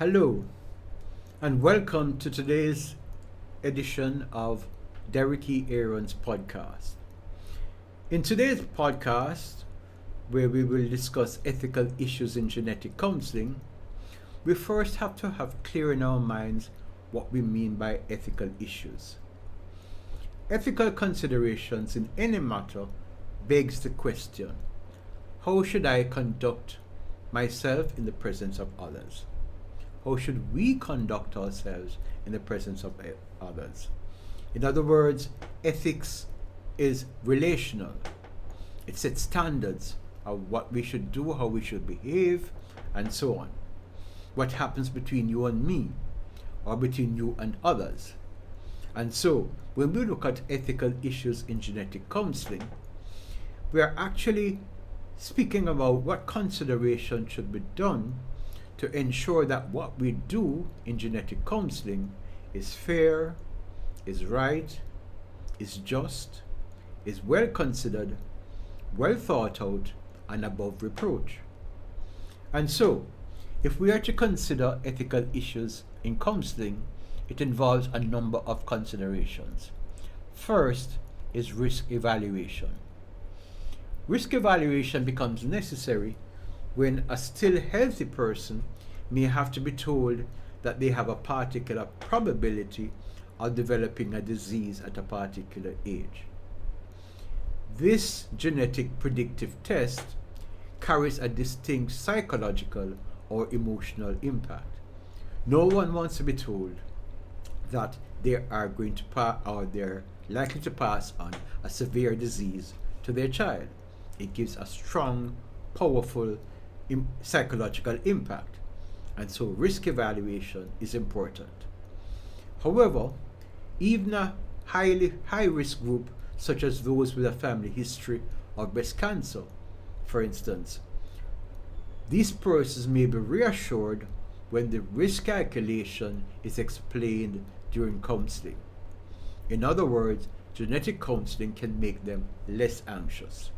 Hello, and welcome to today's edition of Derek E. Aaron's podcast. In today's podcast, where we will discuss ethical issues in genetic counseling, we first have to have clear in our minds what we mean by ethical issues. Ethical considerations in any matter begs the question, how should I conduct myself in the presence of others? How should we conduct ourselves in the presence of others? In other words, ethics is relational. It sets standards of what we should do, how we should behave, and so on. What happens between you and me, or between you and others. And so, when we look at ethical issues in genetic counseling, we are actually speaking about what consideration should be done to ensure that what we do in genetic counseling is fair, is right, is just, is well considered, well thought out, and above reproach. And so, if we are to consider ethical issues in counseling, it involves a number of considerations. First is risk evaluation. Risk evaluation becomes necessary when a still healthy person may have to be told that they have a particular probability of developing a disease at a particular age. This genetic predictive test carries a distinct psychological or emotional impact. No one wants to be told that they are going to or they're likely to pass on a severe disease to their child. It gives a strong, powerful psychological impact, and so risk evaluation is important. However, even a high risk group such as those with a family history of breast cancer, for instance, these persons may be reassured when the risk calculation is explained during counseling. In other words, genetic counseling can make them less anxious.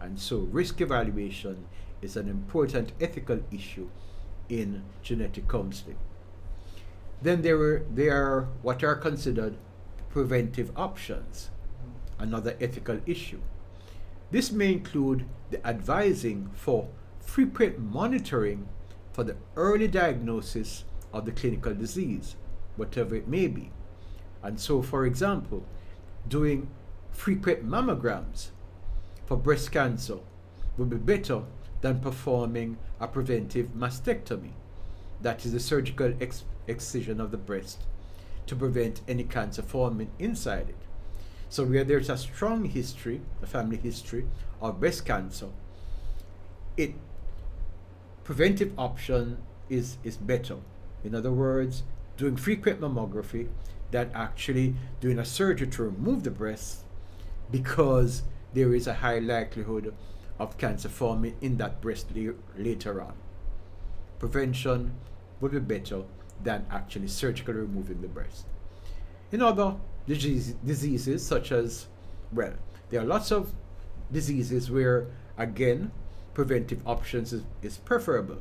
And so risk evaluation is an important ethical issue in genetic counseling. Then there are what are considered preventive options, another ethical issue. This may include the advising for frequent monitoring for the early diagnosis of the clinical disease, whatever it may be. And so, for example, doing frequent mammograms for breast cancer would be better than performing a preventive mastectomy, that is a surgical excision of the breast to prevent any cancer forming inside it. So where there's a strong history, a family history of breast cancer, preventive option is better. In other words, doing frequent mammography than actually doing a surgery to remove the breast, because there is a high likelihood of cancer forming in that breast later on. Prevention would be better than actually surgically removing the breast. In other diseases such as, there are lots of diseases where, again, preventive options is preferable.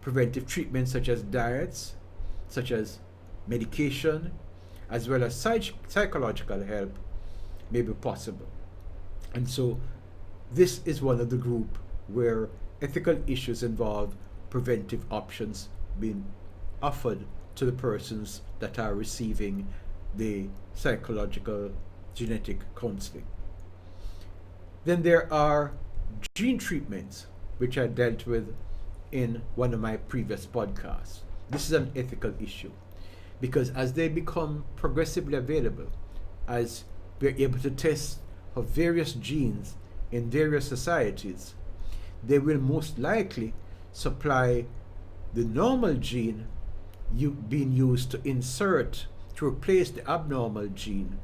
Preventive treatments such as diets, such as medication, as well as psychological help may be possible. And so this is one of the group where ethical issues involve preventive options being offered to the persons that are receiving the psychological genetic counseling. Then there are gene treatments, which I dealt with in one of my previous podcasts. This is an ethical issue because as they become progressively available, as we're able to test for various genes in various societies, they will most likely supply the normal gene being used to insert, to replace the abnormal gene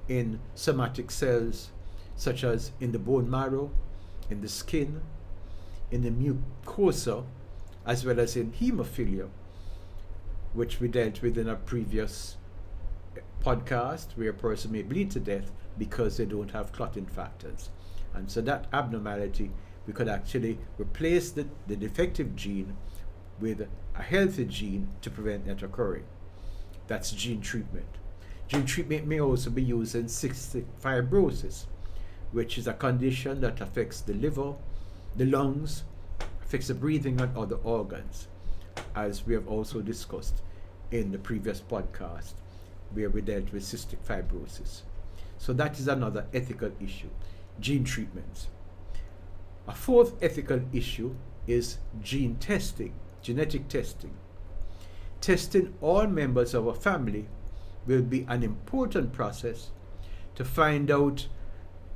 in somatic cells, such as in the bone marrow, in the skin, in the mucosa, as well as in hemophilia, which we dealt with in a previous podcast, where a person may bleed to death because they don't have clotting factors. And so that abnormality, we could actually replace the defective gene with a healthy gene to prevent that occurring. That's gene treatment. Gene treatment may also be used in cystic fibrosis, which is a condition that affects the liver, the lungs, affects the breathing and other organs, as we have also discussed in the previous podcast where we dealt with cystic fibrosis. So that is another ethical issue, gene treatments. A fourth ethical issue is gene testing, genetic testing. Testing all members of a family will be an important process to find out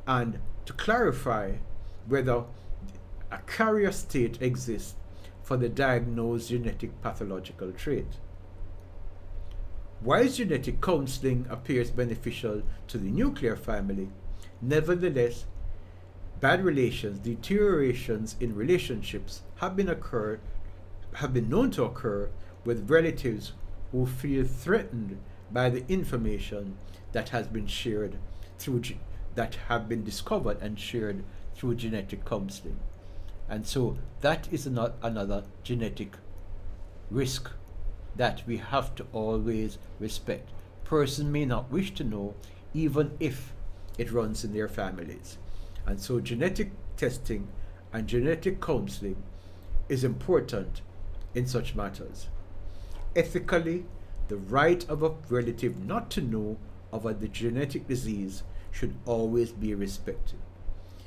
and to clarify whether a carrier state exists for the diagnosed genetic pathological trait. While genetic counseling appears beneficial to the nuclear family, nevertheless, bad relations, deteriorations in relationships have been known to occur with relatives who feel threatened by the information that has been shared that have been discovered and shared through genetic counseling. And so that is another genetic risk that we have to always respect. Person may not wish to know, even if it runs in their families. And so genetic testing and genetic counseling is important in such matters. Ethically, the right of a relative not to know of a genetic disease should always be respected.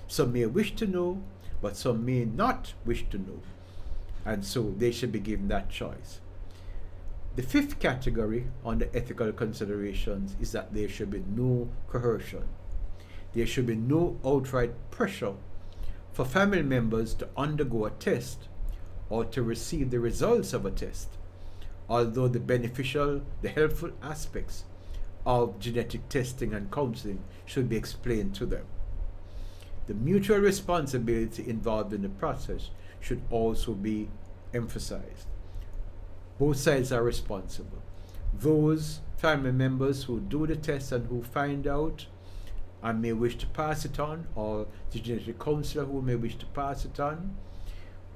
Some may wish to know, but some may not wish to know. And so they should be given that choice. The fifth category under ethical considerations is that there should be no coercion. There should be no outright pressure for family members to undergo a test or to receive the results of a test, although the helpful aspects of genetic testing and counseling should be explained to them. The mutual responsibility involved in the process should also be emphasized. Both sides are responsible. Those family members who do the test and who find out and may wish to pass it on, or the genetic counselor who may wish to pass it on,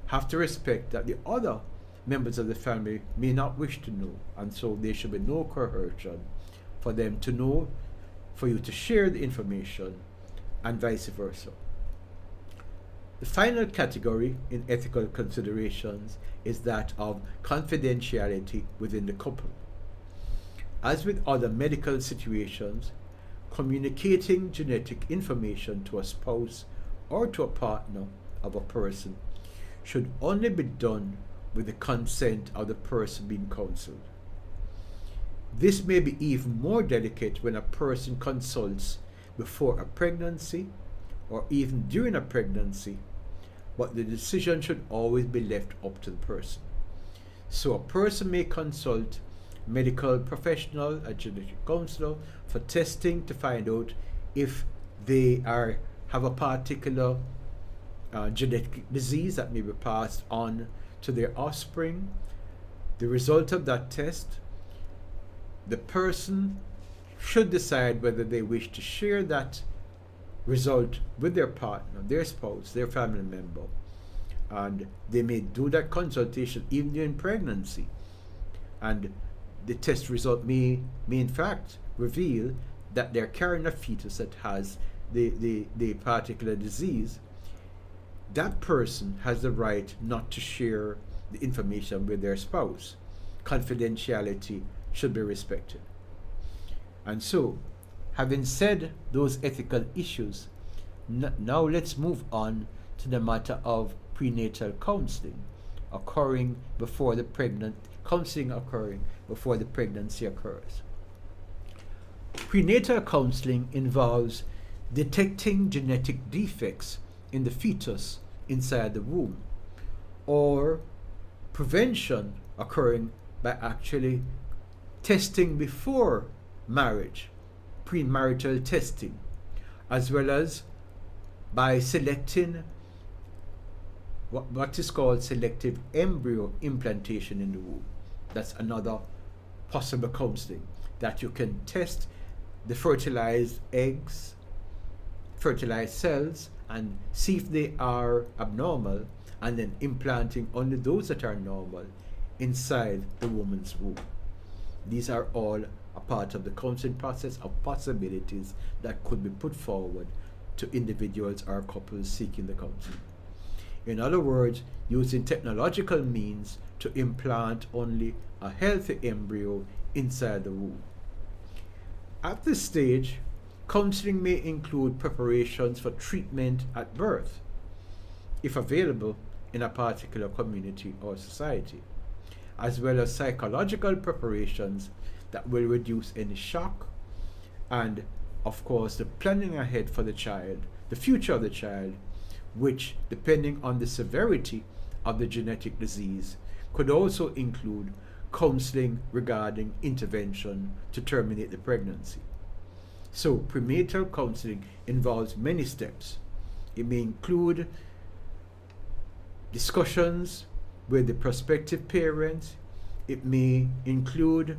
have to respect that the other members of the family may not wish to know, and so there should be no coercion for them to know, for you to share the information, and vice versa. The final category in ethical considerations is that of confidentiality within the couple. As with other medical situations, communicating genetic information to a spouse or to a partner of a person should only be done with the consent of the person being counseled. This may be even more delicate when a person consults before a pregnancy or even during a pregnancy, but the decision should always be left up to the person. So a person may consult a medical professional, a genetic counselor, for testing to find out if they have a particular genetic disease that may be passed on to their offspring. The result of that test, the person should decide whether they wish to share that result with their partner, their spouse, their family member. And they may do that consultation even during pregnancy. And the test result may in fact reveal that they're carrying a fetus that has the particular disease. That person has the right not to share the information with their spouse. Confidentiality should be respected. And so, having said those ethical issues, now let's move on to the matter of prenatal counseling occurring before the pregnancy occurs. Prenatal counseling involves detecting genetic defects in the fetus inside the womb, or prevention occurring by actually testing before marriage, premarital testing, as well as by selecting what is called selective embryo implantation in the womb. That's another possible counseling, that you can test the fertilized eggs, fertilized cells, and see if they are abnormal, and then implanting only those that are normal inside the woman's womb. These are all a part of the counseling process of possibilities that could be put forward to individuals or couples seeking the counseling. In other words, using technological means to implant only a healthy embryo inside the womb. At this stage, counseling may include preparations for treatment at birth, if available in a particular community or society, as well as psychological preparations that will reduce any shock, and of course the planning ahead for the child, the future of the child, which, depending on the severity of the genetic disease, could also include counseling regarding intervention to terminate the pregnancy. So prenatal counseling involves many steps. It may include discussions with the prospective parents. It may include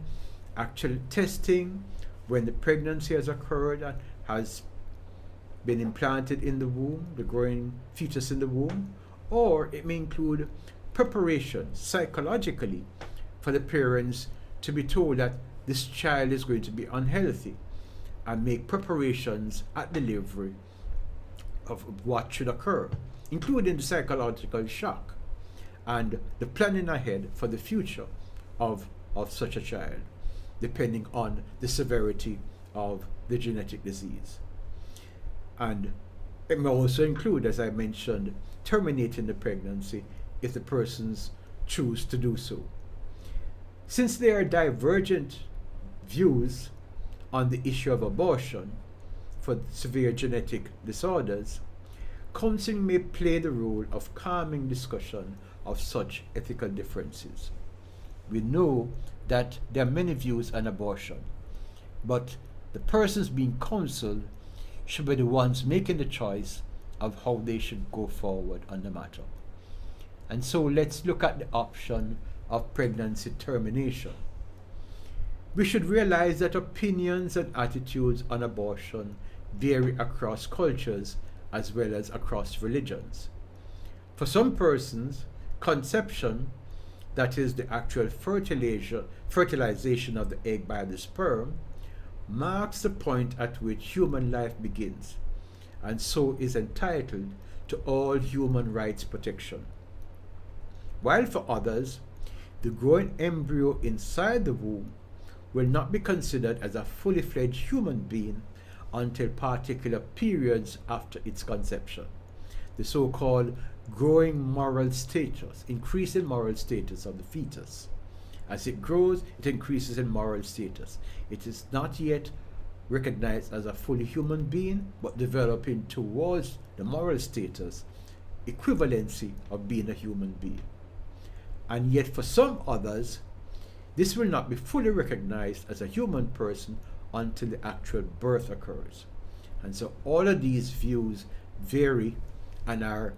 actual testing when the pregnancy has occurred and has been implanted in the womb, the growing fetus in the womb, or it may include preparations psychologically for the parents to be told that this child is going to be unhealthy, and make preparations at delivery of what should occur, including the psychological shock and the planning ahead for the future of such a child, depending on the severity of the genetic disease. And it may also include, as I mentioned, terminating the pregnancy if the persons choose to do so. Since there are divergent views on the issue of abortion for severe genetic disorders, counseling may play the role of calming discussion of such ethical differences. We know that there are many views on abortion, but the persons being counseled should be the ones making the choice of how they should go forward on the matter. And so let's look at the option of pregnancy termination. We should realize that opinions and attitudes on abortion vary across cultures as well as across religions. For some persons, conception, that is the actual fertilization of the egg by the sperm, marks the point at which human life begins, and so is entitled to all human rights protection. While for others, the growing embryo inside the womb will not be considered as a fully fledged human being until particular periods after its conception. The so-called growing moral status, increasing moral status of the fetus. As it grows, it increases in moral status. It is not yet recognized as a fully human being, but developing towards the moral status, equivalency of being a human being. And yet for some others, this will not be fully recognized as a human person until the actual birth occurs. And so all of these views vary and are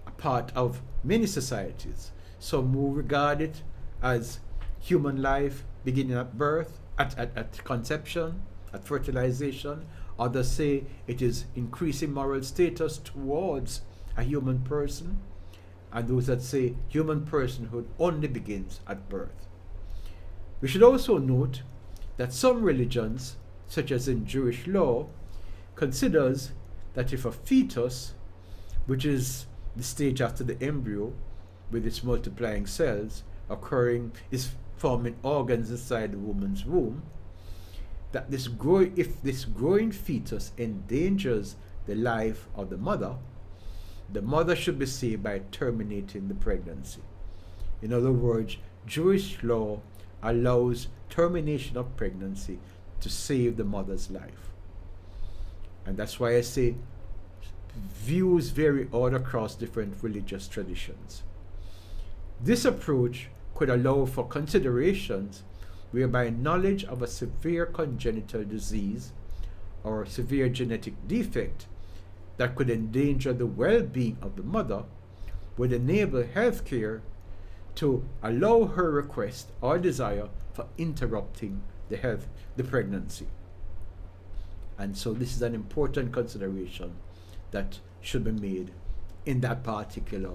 a part of many societies. Some will regard it as human life beginning at birth, at conception, at fertilization. Others say it is increasing moral status towards a human person. And those that say human personhood only begins at birth. We should also note that some religions, such as in Jewish law, considers that if a fetus, which is the stage after the embryo with its multiplying cells occurring, is forming organs inside the woman's womb, that if this growing fetus endangers the life of the mother should be saved by terminating the pregnancy. In other words, Jewish law allows termination of pregnancy to save the mother's life. And that's why I say views vary all across different religious traditions. This approach could allow for considerations whereby knowledge of a severe congenital disease or severe genetic defect that could endanger the well-being of the mother would enable healthcare to allow her request or desire for interrupting the pregnancy. And so this is an important consideration that should be made in that particular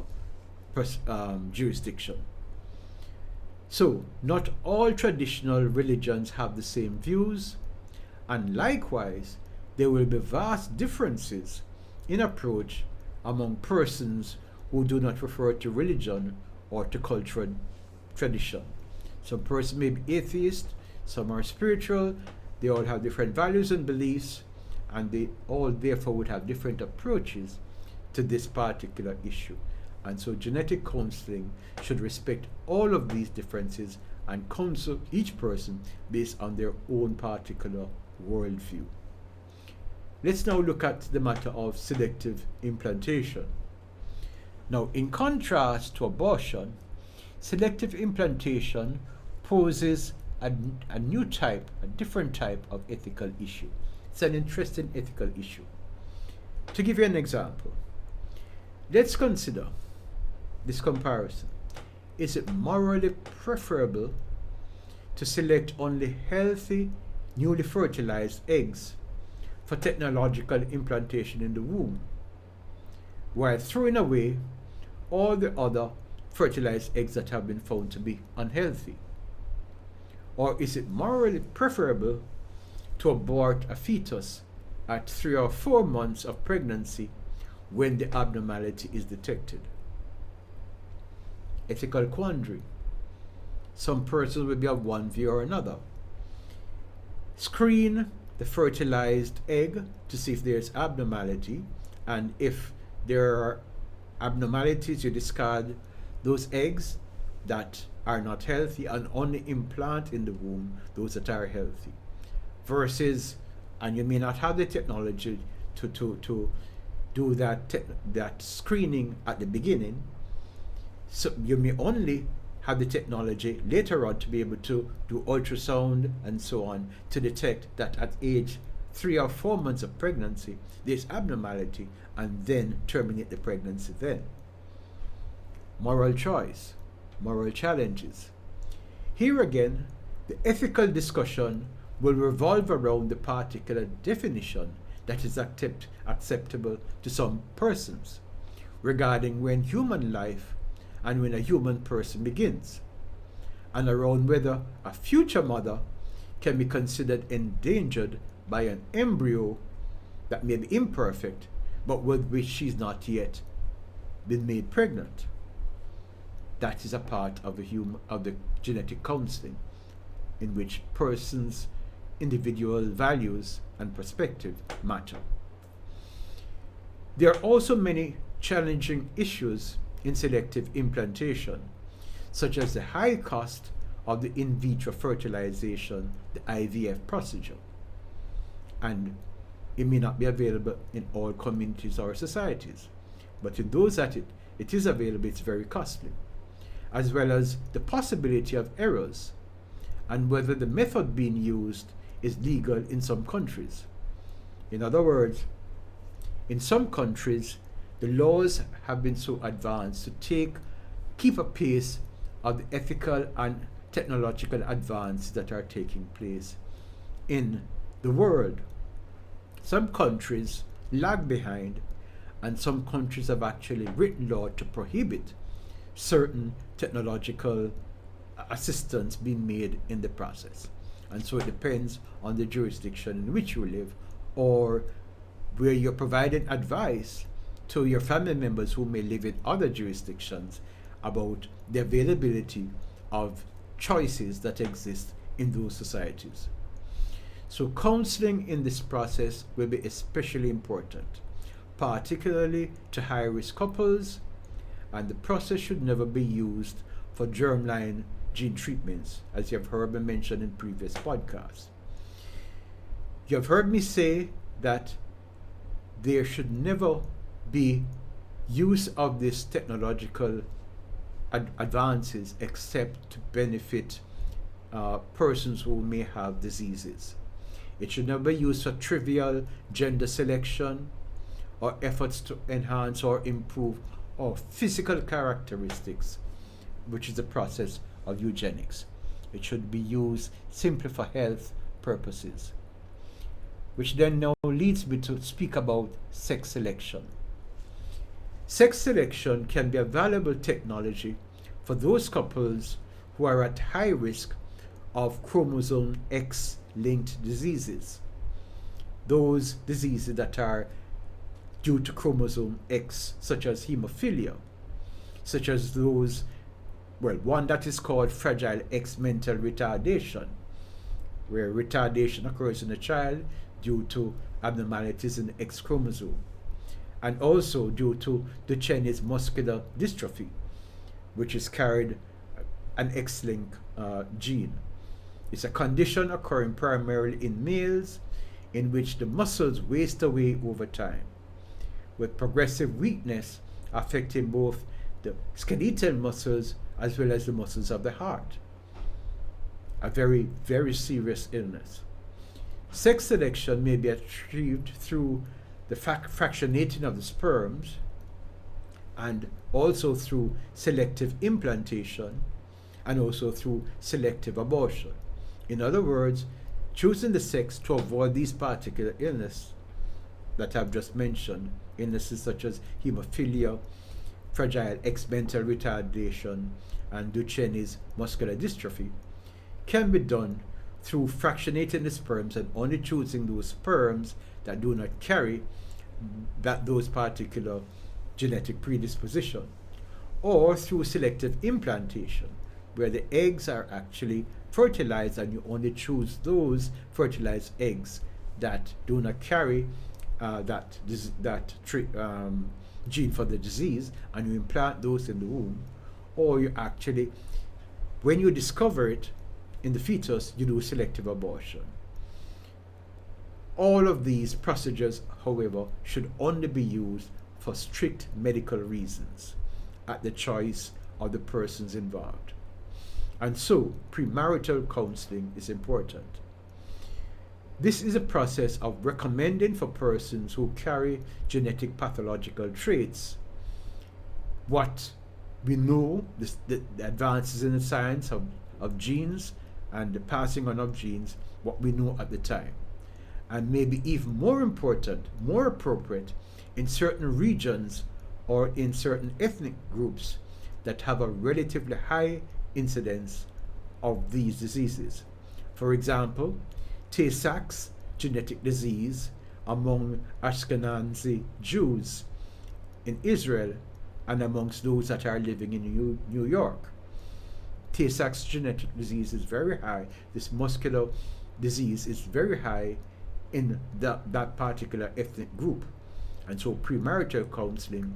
jurisdiction. So, not all traditional religions have the same views, and likewise, there will be vast differences in approach among persons who do not refer to religion or to cultural tradition. Some persons may be atheist, some are spiritual, they all have different values and beliefs, and they all therefore would have different approaches to this particular issue. And so genetic counseling should respect all of these differences and counsel each person based on their own particular worldview. Let's now look at the matter of selective implantation. Now, in contrast to abortion, selective implantation poses a different type of ethical issue. It's an interesting ethical issue. To give you an example, let's consider this comparison. Is it morally preferable to select only healthy, newly fertilized eggs for technological implantation in the womb, while throwing away all the other fertilized eggs that have been found to be unhealthy? Or is it morally preferable to abort a fetus at 3 or 4 months of pregnancy when the abnormality is detected? Ethical quandary. Some persons will be of one view or another. Screen the fertilized egg to see if there's abnormality, and if there are abnormalities, you discard those eggs that are not healthy and only implant in the womb those that are healthy. Versus, and you may not have the technology to do that screening at the beginning, so you may only have the technology later on to be able to do ultrasound and so on to detect that at age 3 or 4 months of pregnancy there's abnormality, and then terminate the pregnancy then. Moral choice, moral challenges. Here again, the ethical discussion will revolve around the particular definition that is acceptable to some persons regarding when human life and when a human person begins, and around whether a future mother can be considered endangered by an embryo that may be imperfect but with which she's not yet been made pregnant. That is a part of the genetic counseling, in which persons' individual values and perspective matter. There are also many challenging issues in selective implantation, such as the high cost of the in vitro fertilization, the IVF procedure, and it may not be available in all communities or societies, but in those that it is available, it's very costly, as well as the possibility of errors and whether the method being used is legal in some countries. In other words, in some countries, the laws have been so advanced to keep a pace of the ethical and technological advances that are taking place in the world. Some countries lag behind, and some countries have actually written law to prohibit certain technological assistance being made in the process. And so it depends on the jurisdiction in which you live, or where you're providing advice to your family members who may live in other jurisdictions about the availability of choices that exist in those societies. So counseling in this process will be especially important, particularly to high-risk couples, and the process should never be used for germline gene treatments, as you have heard me mention in previous podcasts. You have heard me say that there should never be use of this technological advances except to benefit persons who may have diseases. It should never be used for trivial gender selection or efforts to enhance or improve or physical characteristics, which is the process of eugenics. It should be used simply for health purposes, which then now leads me to speak about sex selection. Sex selection can be a valuable technology for those couples who are at high risk of chromosome X linked diseases. Those diseases that are due to chromosome X, such as hemophilia, such as those, one that is called fragile X mental retardation, where retardation occurs in a child due to abnormalities in the X chromosome, and also due to Duchenne's muscular dystrophy, which is carried an X-linked gene. It's a condition occurring primarily in males in which the muscles waste away over time, with progressive weakness affecting both the skeletal muscles as well as the muscles of the heart. A very, very serious illness. Sex selection may be achieved through the fractionating of the sperms and also through selective implantation and also through selective abortion. In other words, choosing the sex to avoid these particular illnesses that I've just mentioned, illnesses such as hemophilia, fragile X mental retardation, and Duchenne's muscular dystrophy, can be done through fractionating the sperms and only choosing those sperms that do not carry those particular genetic predisposition, or through selective implantation, where the eggs are actually fertilized and you only choose those fertilized eggs that do not carry that gene for the disease, and you implant those in the womb, or you actually, when you discover it in the fetus, you do selective abortion. All of these procedures, however, should only be used for strict medical reasons at the choice of the persons involved. And so, premarital counseling is important. This is a process of recommending for persons who carry genetic pathological traits what we know, the advances in the science of genes and the passing on of genes, what we know at the time. And maybe even more important, more appropriate in certain regions or in certain ethnic groups that have a relatively high incidence of these diseases. For example, Tay-Sachs genetic disease among Ashkenazi Jews in Israel and amongst those that are living in New York. Tay-Sachs genetic disease is very high. This muscular disease is very high in that particular ethnic group. And so premarital counseling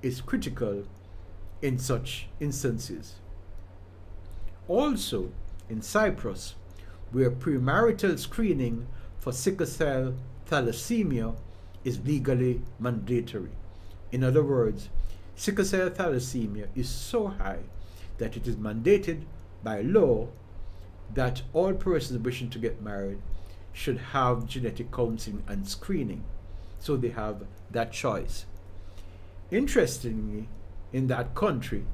is critical in such instances. Also, in Cyprus, where premarital screening for sickle cell thalassemia is legally mandatory. In other words, sickle cell thalassemia is so high that it is mandated by law that all persons wishing to get married should have genetic counseling and screening, so they have that choice. Interestingly, in that country,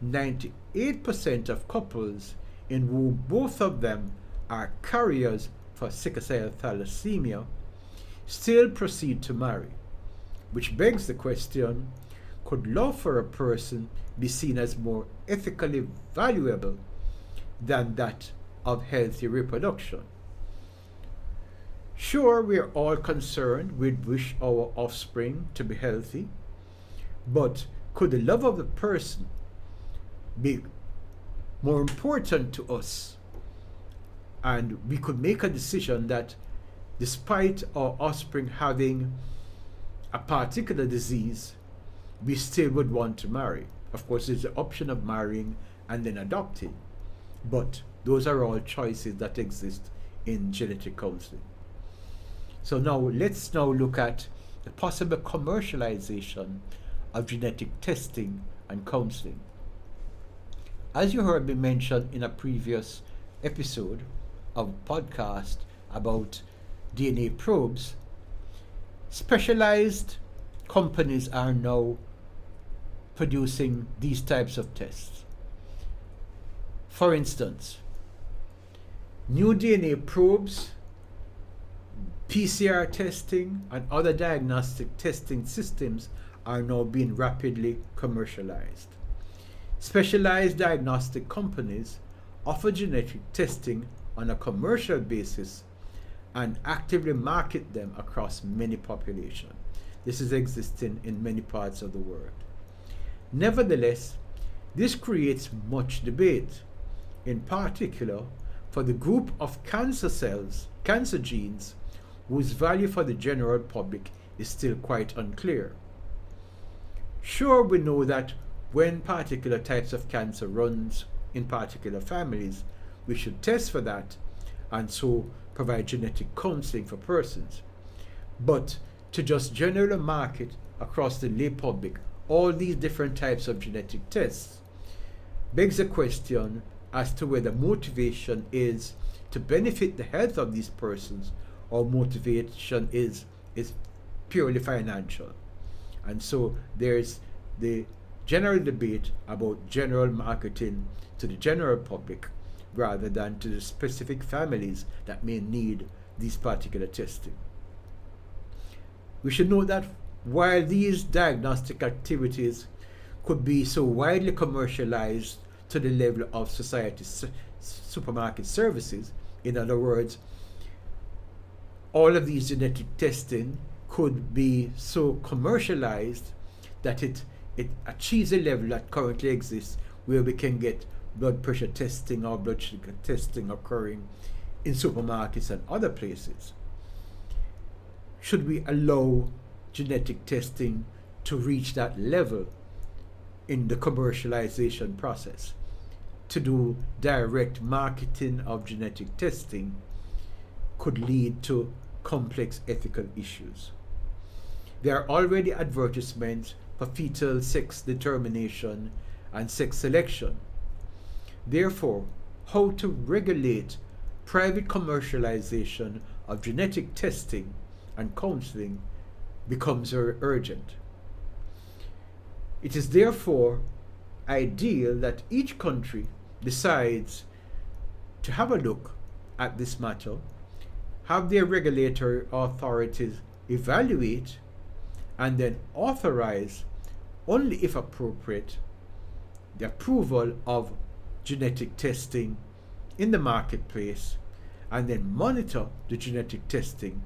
98% of couples in whom both of them are carriers for sickle cell thalassemia still proceed to marry, which begs the question, could love for a person be seen as more ethically valuable than that of healthy reproduction? Sure, we are all concerned, we wish our offspring to be healthy, but could the love of the person be more important to us? And we could make a decision that despite our offspring having a particular disease, we still would want to marry. Of course, there's the option of marrying and then adopting, but those are all choices that exist in genetic counseling. So now let's look at the possible commercialization of genetic testing and counseling. As you heard me mention in a previous episode of podcast about DNA probes, specialized companies are now producing these types of tests. For instance, new DNA probes, PCR testing, and other diagnostic testing systems are now being rapidly commercialized. Specialized diagnostic companies offer genetic testing on a commercial basis and actively market them across many populations. This is existing in many parts of the world. Nevertheless, this creates much debate, in particular for the group of cancer cells, cancer genes, whose value for the general public is still quite unclear. Sure, we know that when particular types of cancer runs in particular families, we should test for that and so provide genetic counseling for persons. But to just generally market across the lay public all these different types of genetic tests begs a question as to whether motivation is to benefit the health of these persons or motivation is purely financial. And so there's the general debate about general marketing to the general public rather than to the specific families that may need these particular testing. We should note that while these diagnostic activities could be so widely commercialized to the level of society supermarket services, in other words, all of these genetic testing could be so commercialized that it achieves a level that currently exists where we can get blood pressure testing or blood sugar testing occurring in supermarkets and other places. Should we allow genetic testing to reach that level in the commercialization process? To do direct marketing of genetic testing could lead to complex ethical issues. There are already advertisements for fetal sex determination and sex selection. Therefore, how to regulate private commercialization of genetic testing and counseling becomes urgent. It is therefore ideal that each country decides to have a look at this matter, have their regulatory authorities evaluate, and then authorize, only if appropriate, the approval of genetic testing in the marketplace, and then monitor the genetic testing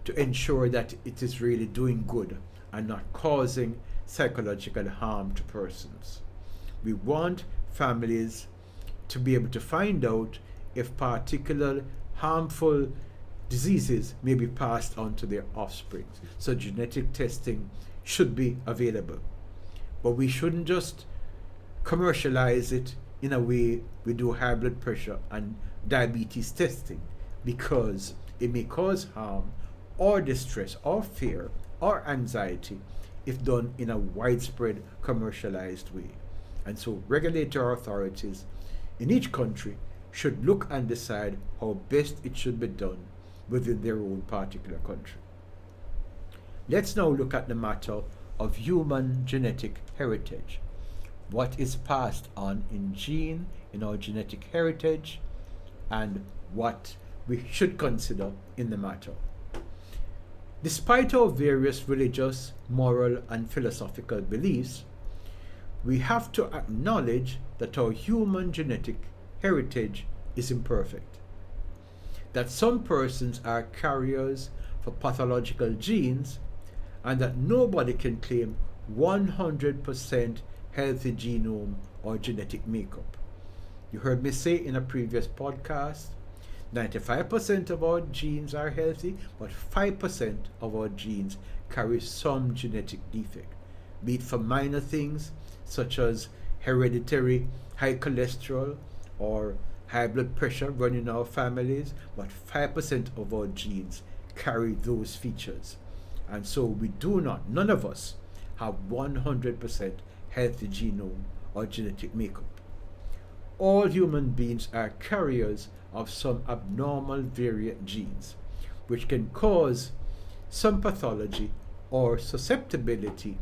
to ensure that it is really doing good and not causing psychological harm to persons. We want families to be able to find out if particular harmful diseases may be passed on to their offspring. So genetic testing should be available. But we shouldn't just commercialize it in a way we do high blood pressure and diabetes testing, because it may cause harm or distress or fear or anxiety if done in a widespread commercialized way. And so regulatory authorities in each country should look and decide how best it should be done within their own particular country. Let's now look at the matter of human genetic heritage. What is passed on in our genetic heritage, and what we should consider in the matter. Despite our various religious, moral, and philosophical beliefs, we have to acknowledge that our human genetic heritage is imperfect. That some persons are carriers for pathological genes, and that nobody can claim 100% healthy genome or genetic makeup. You heard me say in a previous podcast, 95% of our genes are healthy, but 5% of our genes carry some genetic defect, be it for minor things such as hereditary high cholesterol or high blood pressure running in our families, but 5% of our genes carry those features. And so we do not, none of us, have 100% healthy genome or genetic makeup. All human beings are carriers of some abnormal variant genes, which can cause some pathology or susceptibility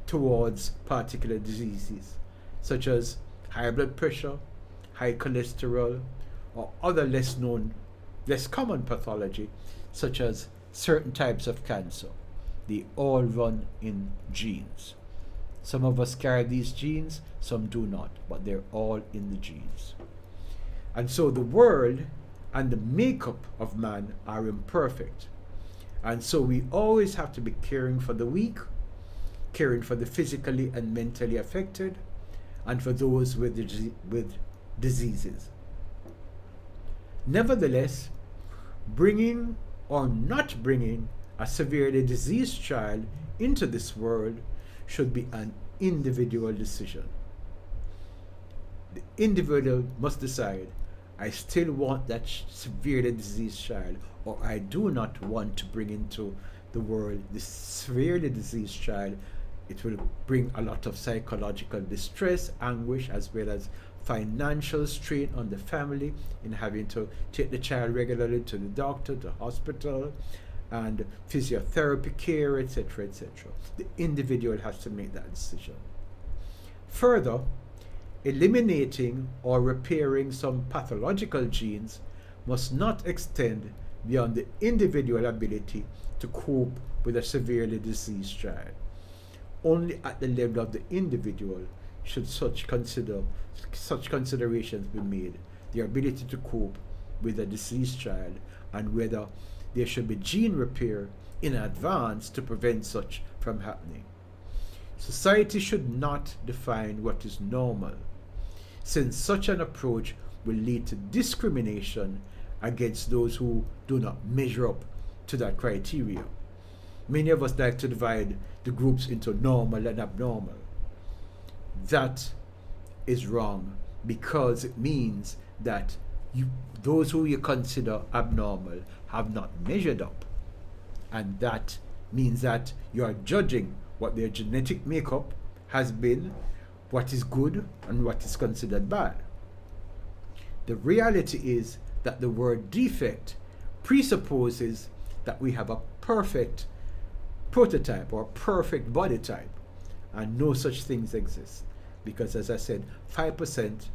towards particular diseases, such as high blood pressure, high cholesterol, or other less common pathology, such as certain types of cancer. They all run in genes. Some of us carry these genes, some do not, but they're all in the genes. And so the world and the makeup of man are imperfect. And so we always have to be caring for the weak, caring for the physically and mentally affected, and for those with diseases. Nevertheless, bringing or not bringing a severely diseased child into this world should be an individual decision. The individual must decide, I still want that severely diseased child, or I do not want to bring into the world this severely diseased child. It will bring a lot of psychological distress, anguish, as well as financial strain on the family in having to take the child regularly to the doctor, the hospital, and physiotherapy care, etc., etc. The individual has to make that decision. Further, eliminating or repairing some pathological genes must not extend beyond the individual ability to cope with a severely diseased child. Only at the level of the individual should such considerations be made, the ability to cope with a diseased child, and whether there should be gene repair in advance to prevent such from happening. Society should not define what is normal, since such an approach will lead to discrimination against those who do not measure up to that criteria. Many of us like to divide the groups into normal and abnormal. That is wrong, because it means that those who you consider abnormal have not measured up. And that means that you are judging what their genetic makeup has been, what is good and what is considered bad. The reality is that the word defect presupposes that we have a perfect prototype or perfect body type, and no such things exist, because, as I said, 5%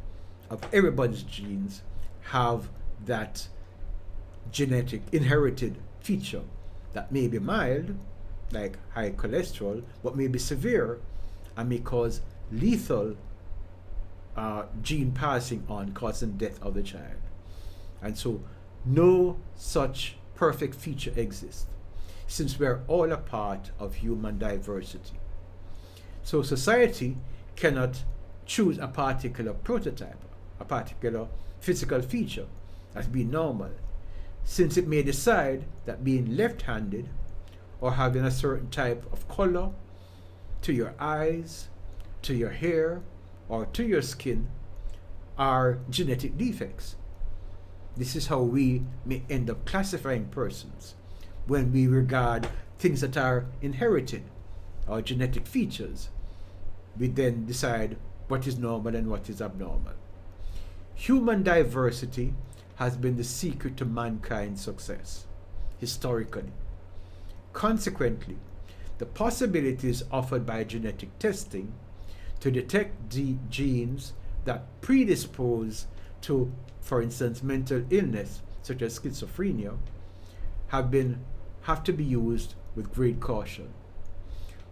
of everybody's genes have that genetic inherited feature that may be mild, like high cholesterol, but may be severe and may cause lethal gene passing on, causing death of the child. And so no such perfect feature exists, since we're all a part of human diversity. So society cannot choose a particular prototype, a particular physical feature as being normal, since it may decide that being left-handed or having a certain type of color to your eyes, to your hair, or to your skin are genetic defects. This is how we may end up classifying persons when we regard things that are inherited or genetic features. We then decide what is normal and what is abnormal. Human diversity has been the secret to mankind's success, historically. Consequently, the possibilities offered by genetic testing to detect genes that predispose to, for instance, mental illness such as schizophrenia have to be used with great caution.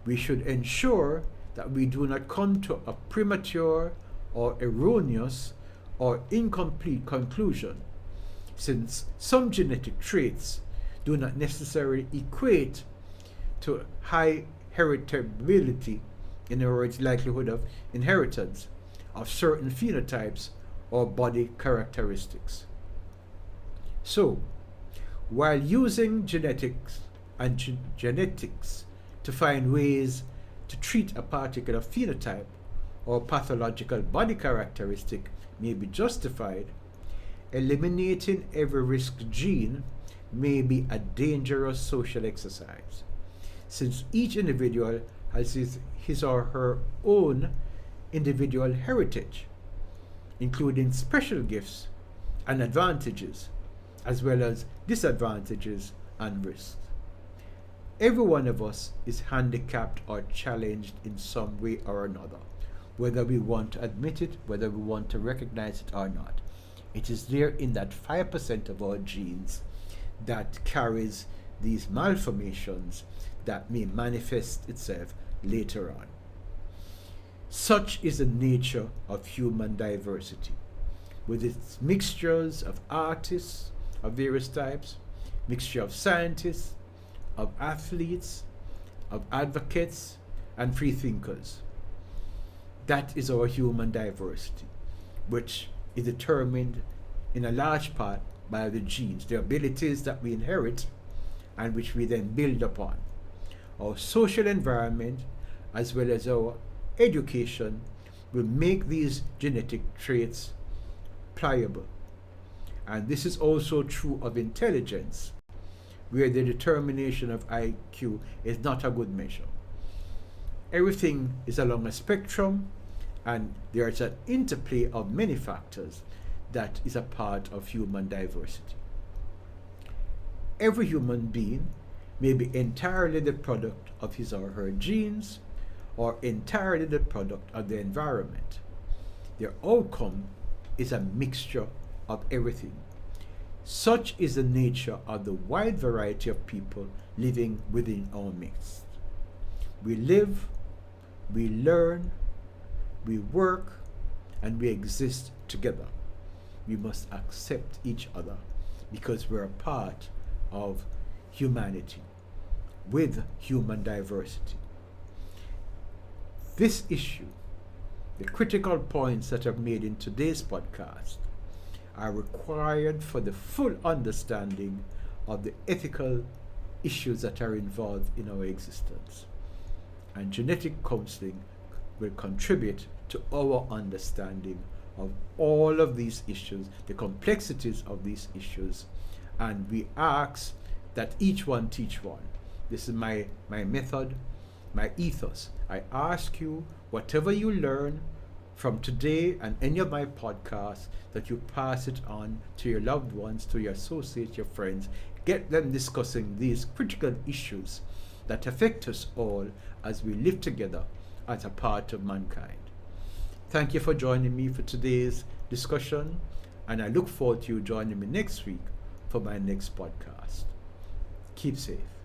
We should ensure that we do not come to a premature or erroneous or incomplete conclusion, since some genetic traits do not necessarily equate to high heritability, in other words, likelihood of inheritance of certain phenotypes or body characteristics. So, while using genetics and genetics to find ways to treat a particular phenotype or pathological body characteristic may be justified, eliminating every risk gene may be a dangerous social exercise, since each individual has his or her own individual heritage, including special gifts and advantages, as well as disadvantages and risks. Every one of us is handicapped or challenged in some way or another, whether we want to admit it, whether we want to recognize it or not. It is there in that 5% of our genes that carries these malformations that may manifest itself later on. Such is the nature of human diversity. with its mixtures of artists of various types, mixture of scientists, of athletes, of advocates, and free thinkers. That is our human diversity, which is determined in a large part by the genes, the abilities that we inherit and which we then build upon. Our social environment, as well as our education, will make these genetic traits pliable. And this is also true of intelligence, where the determination of IQ is not a good measure. Everything is along a spectrum, and there is an interplay of many factors that is a part of human diversity. Every human being may be entirely the product of his or her genes, or entirely the product of the environment. Their outcome is a mixture of everything. Such is the nature of the wide variety of people living within our midst. We live, we learn, we work, and we exist together. We must accept each other because we're a part of humanity with human diversity. This issue, the critical points that I've made in today's podcast, are required for the full understanding of the ethical issues that are involved in our existence. And genetic counseling will contribute to our understanding of all of these issues, the complexities of these issues, and we ask that each one teach one. This is my method, my ethos. I ask you, whatever you learn from today and any of my podcasts, that you pass it on to your loved ones, to your associates, your friends. Get them discussing these critical issues that affect us all as we live together as a part of mankind. Thank you for joining me for today's discussion, and I look forward to you joining me next week for my next podcast. Keep safe.